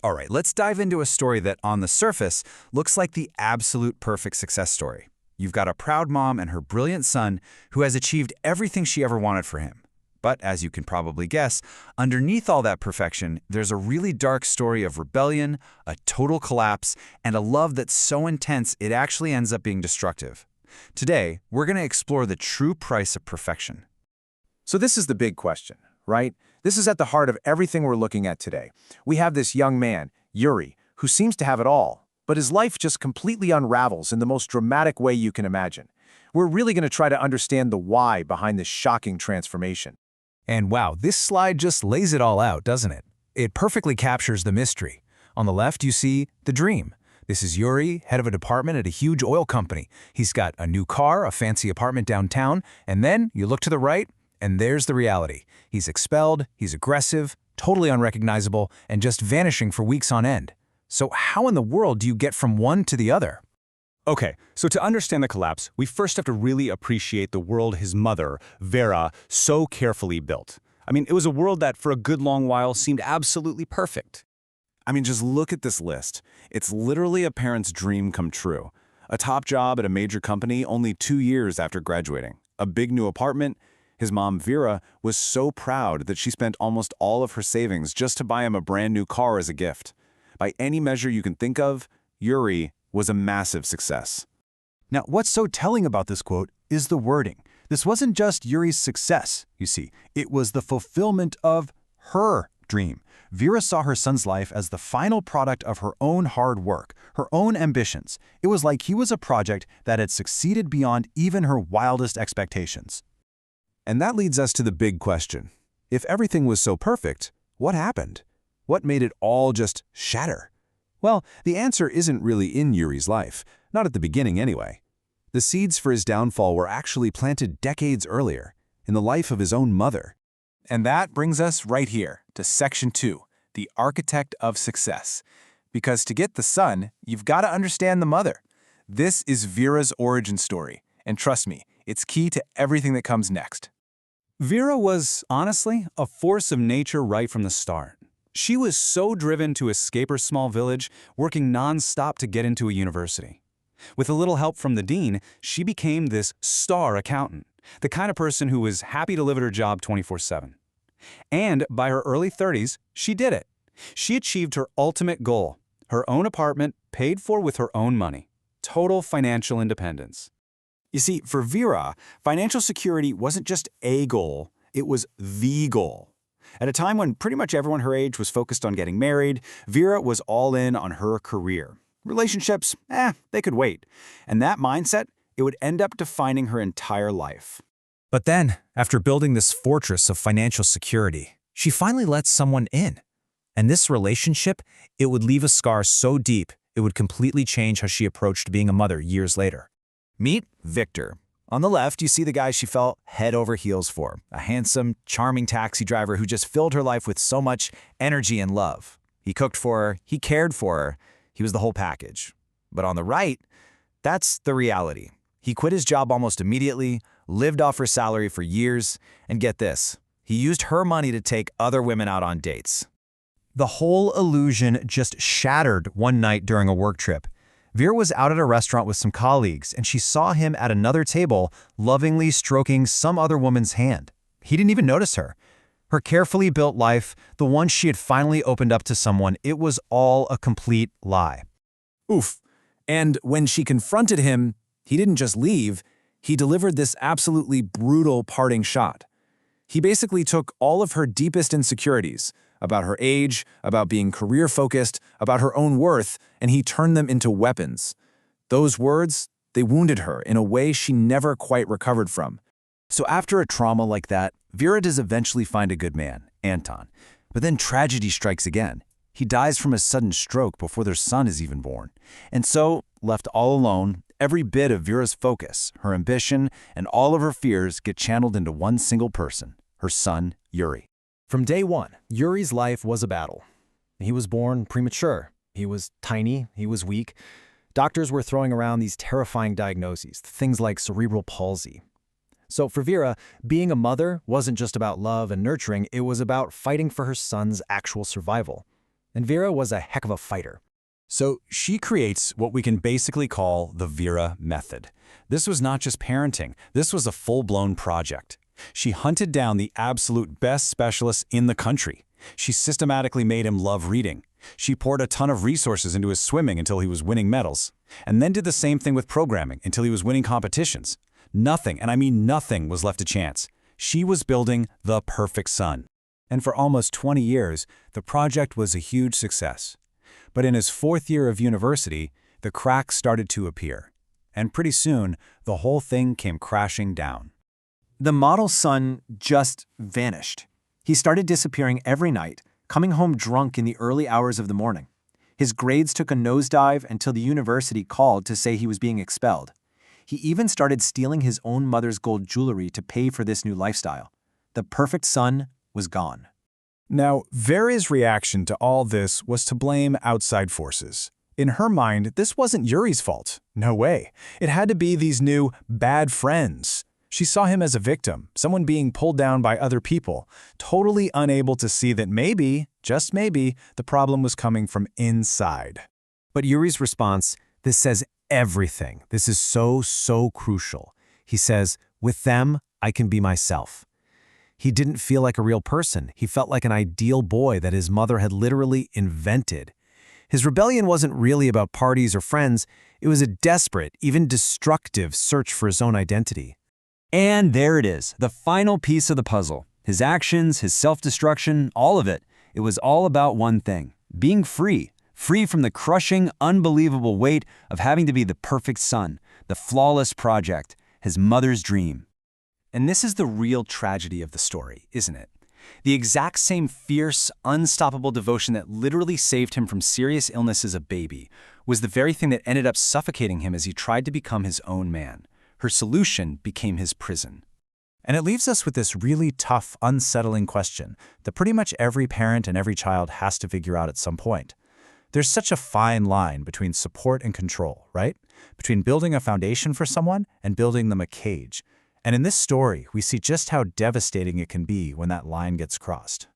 All right, let's dive into a story that, on the surface, looks like the absolute perfect success story. You've got a proud mom and her brilliant son who has achieved everything she ever wanted for him. But as you can probably guess, underneath all that perfection, there's a really dark story of rebellion, a total collapse, and a love that's so intense it actually ends up being destructive. Today, we're going to explore the true price of perfection. So this is the big question, right? This is at the heart of everything we're looking at today. We have this young man, Yuri, who seems to have it all, but his life just completely unravels in the most dramatic way you can imagine. We're really going to try to understand the why behind this shocking transformation. And wow, this slide just lays it all out, doesn't it? It perfectly captures the mystery. On the left, you see the dream. This is Yuri, head of a department at a huge oil company. He's got a new car, a fancy apartment downtown, and then you look to the right, and there's the reality. He's expelled, he's aggressive, totally unrecognizable, and just vanishing for weeks on end. So how in the world do you get from one to the other? Okay, so to understand the collapse, we first have to really appreciate the world his mother, Vera, so carefully built. I mean, it was a world that for a good long while seemed absolutely perfect. I mean, just look at this list. It's literally a parent's dream come true. A top job at a major company only 2 years after graduating. A big new apartment. His mom, Vera, was so proud that she spent almost all of her savings just to buy him a brand new car as a gift. By any measure you can think of, Yuri was a massive success. Now, what's so telling about this quote is the wording. This wasn't just Yuri's success, you see. It was the fulfillment of her dream. Vera saw her son's life as the final product of her own hard work, her own ambitions. It was like he was a project that had succeeded beyond even her wildest expectations. And that leads us to the big question. If everything was so perfect, what happened? What made it all just shatter? Well, the answer isn't really in Yuri's life, not at the beginning anyway. The seeds for his downfall were actually planted decades earlier, in the life of his own mother. And that brings us right here to Section 2, the architect of success. Because to get the son, you've got to understand the mother. This is Vera's origin story, and trust me, it's key to everything that comes next. Vera was, honestly, a force of nature right from the start. She was so driven to escape her small village, working non-stop to get into a university. With a little help from the dean, she became this star accountant, the kind of person who was happy to live at her job 24/7. And by her early 30s, she did it. She achieved her ultimate goal, her own apartment paid for with her own money. Total financial independence. You see, for Vera, financial security wasn't just a goal, it was the goal. At a time when pretty much everyone her age was focused on getting married, Vera was all in on her career. Relationships, they could wait. And that mindset, it would end up defining her entire life. But then, after building this fortress of financial security, she finally lets someone in. And this relationship, it would leave a scar so deep, it would completely change how she approached being a mother years later. Meet Victor. On the left, you see the guy she fell head over heels for, a handsome, charming taxi driver who just filled her life with so much energy and love. He cooked for her, he cared for her, he was the whole package. But on the right, that's the reality. He quit his job almost immediately, lived off her salary for years, and get this, he used her money to take other women out on dates. The whole illusion just shattered one night during a work trip. Vera was out at a restaurant with some colleagues, and she saw him at another table lovingly stroking some other woman's hand. He didn't even notice her. Her carefully built life, the one she had finally opened up to someone, it was all a complete lie. Oof. And when she confronted him, he didn't just leave, he delivered this absolutely brutal parting shot. He basically took all of her deepest insecurities, about her age, about being career-focused, about her own worth, and he turned them into weapons. Those words, they wounded her in a way she never quite recovered from. So after a trauma like that, Vera does eventually find a good man, Anton. But then tragedy strikes again. He dies from a sudden stroke before their son is even born. And so, left all alone, every bit of Vera's focus, her ambition, and all of her fears get channeled into one single person, her son, Yuri. From day one, Yuri's life was a battle. He was born premature. He was tiny. He was weak. Doctors were throwing around these terrifying diagnoses, things like cerebral palsy. So for Vera, being a mother wasn't just about love and nurturing, it was about fighting for her son's actual survival. And Vera was a heck of a fighter. So she creates what we can basically call the Vera method. This was not just parenting, this was a full-blown project. She hunted down the absolute best specialists in the country. She systematically made him love reading. She poured a ton of resources into his swimming until he was winning medals, and then did the same thing with programming until he was winning competitions. Nothing, and I mean nothing, was left to chance. She was building the perfect son. And for almost 20 years, the project was a huge success. But in his 4th year of university, the cracks started to appear. And pretty soon, the whole thing came crashing down. The model son just vanished. He started disappearing every night, coming home drunk in the early hours of the morning. His grades took a nosedive until the university called to say he was being expelled. He even started stealing his own mother's gold jewelry to pay for this new lifestyle. The perfect son was gone. Now, Vera's reaction to all this was to blame outside forces. In her mind, this wasn't Yuri's fault. No way. It had to be these new bad friends. She saw him as a victim, someone being pulled down by other people, totally unable to see that maybe, just maybe, the problem was coming from inside. But Yuri's response, this says everything. This is so crucial. He says, with them, I can be myself. He didn't feel like a real person. He felt like an ideal boy that his mother had literally invented. His rebellion wasn't really about parties or friends. It was a desperate, even destructive search for his own identity. And there it is, the final piece of the puzzle. His actions, his self-destruction, all of it. It was all about one thing, being free. Free from the crushing, unbelievable weight of having to be the perfect son, the flawless project, his mother's dream. And this is the real tragedy of the story, isn't it? The exact same fierce, unstoppable devotion that literally saved him from serious illness as a baby was the very thing that ended up suffocating him as he tried to become his own man. Her solution became his prison. And it leaves us with this really tough, unsettling question that pretty much every parent and every child has to figure out at some point. There's such a fine line between support and control, right? Between building a foundation for someone and building them a cage. And in this story, we see just how devastating it can be when that line gets crossed.